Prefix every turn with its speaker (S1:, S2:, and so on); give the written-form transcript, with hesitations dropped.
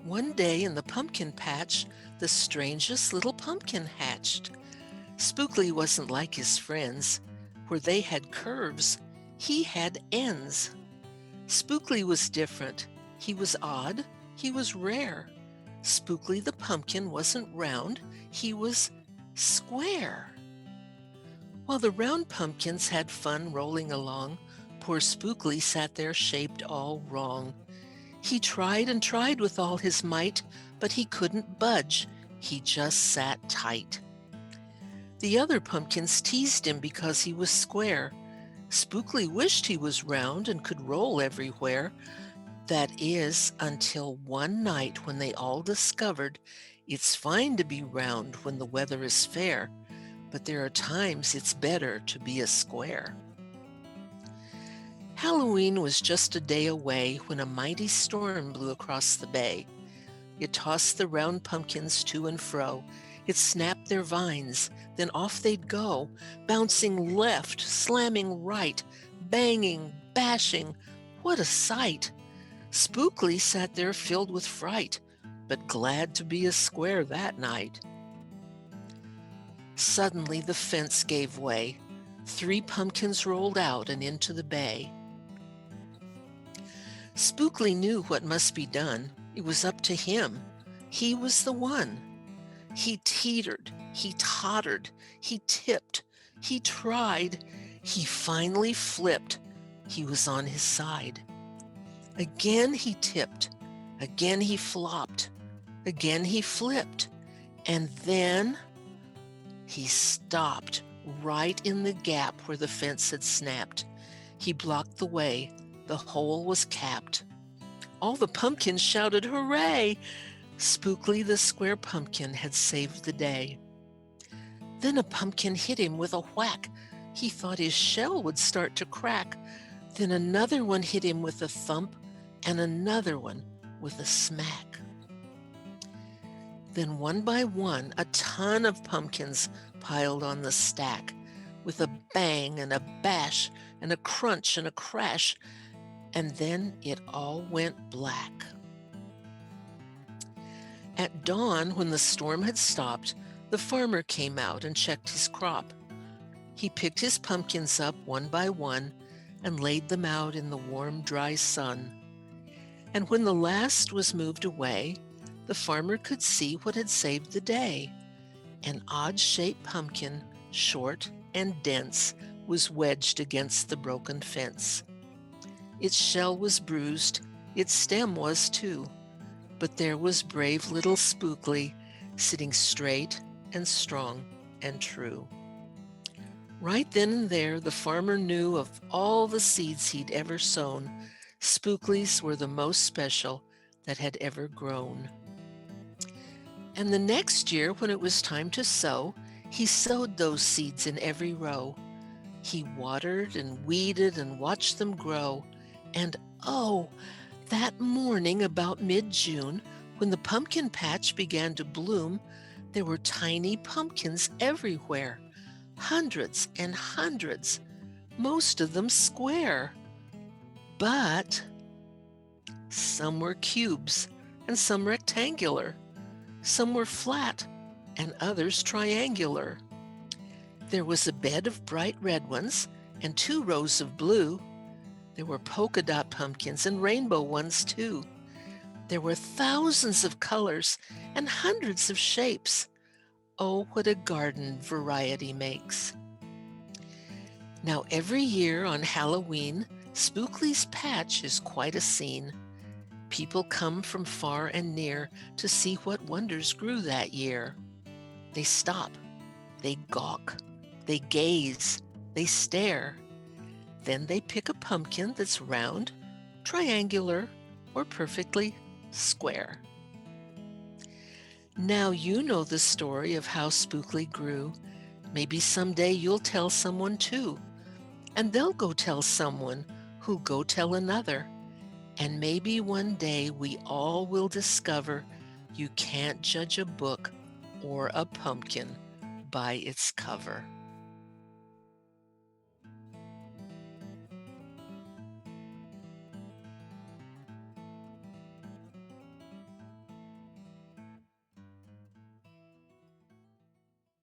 S1: One day in the pumpkin patch, the strangest little pumpkin hatched. Spookley wasn't like his friends. Where they had curves, he had ends. Spookley was different. He was odd. He was rare. Spookley the pumpkin wasn't round. He was square. While the round pumpkins had fun rolling along, poor Spookley sat there shaped all wrong. He tried and tried with all his might, but he couldn't budge. He just sat tight. The other pumpkins teased him because he was square. Spookley wished he was round and could roll everywhere. That is, until one night when they all discovered it's fine to be round when the weather is fair, but there are times it's better to be a square. Halloween was just a day away when a mighty storm blew across the bay. It tossed the round pumpkins to and fro. It snapped their vines, then off they'd go, bouncing left, slamming right, banging, bashing. What a sight! Spookley sat there filled with fright, but glad to be a square that night. Suddenly the fence gave way. 3 pumpkins rolled out and into the bay. Spookley knew what must be done. It was up to him. He was the one. He teetered, he tottered, he tipped, he tried. He finally flipped. He was on his side. Again he tipped. Again he flopped. Again he flipped. And then he stopped right in the gap where the fence had snapped. He blocked the way. The hole was capped. All the pumpkins shouted, "Hooray!" Spookley the square pumpkin had saved the day. Then a pumpkin hit him with a whack. He thought his shell would start to crack. Then another one hit him with a thump, and another one with a smack. Then one by one, a ton of pumpkins piled on the stack, with a bang and a bash and a crunch and a crash, and then it all went black. At dawn, when the storm had stopped, the farmer came out and checked his crop. He picked his pumpkins up one by one and laid them out in the warm, dry sun. And when the last was moved away, the farmer could see what had saved the day. An odd-shaped pumpkin, short and dense, was wedged against the broken fence. Its shell was bruised, its stem was too, but there was brave little Spookley, sitting straight and strong and true. Right then and there, the farmer knew of all the seeds he'd ever sown, Spookley's were the most special that had ever grown. And the next year, when it was time to sow, he sowed those seeds in every row. He watered and weeded and watched them grow. And oh, that morning about mid-June, when the pumpkin patch began to bloom, there were tiny pumpkins everywhere, hundreds and hundreds, most of them square. But some were cubes and some rectangular. Some were flat and others triangular. There was a bed of bright red ones and 2 rows of blue. There were polka dot pumpkins and rainbow ones too. There were thousands of colors and hundreds of shapes. Oh, what a garden variety makes. Now every year on Halloween, Spookley's patch is quite a scene. People come from far and near to see what wonders grew that year. They stop, they gawk, they gaze, they stare. Then they pick a pumpkin that's round, triangular, or perfectly square. Now you know the story of how Spookley grew. Maybe someday you'll tell someone too, and they'll go tell someone who'll go tell another. And maybe one day we all will discover you can't judge a book or a pumpkin by its cover.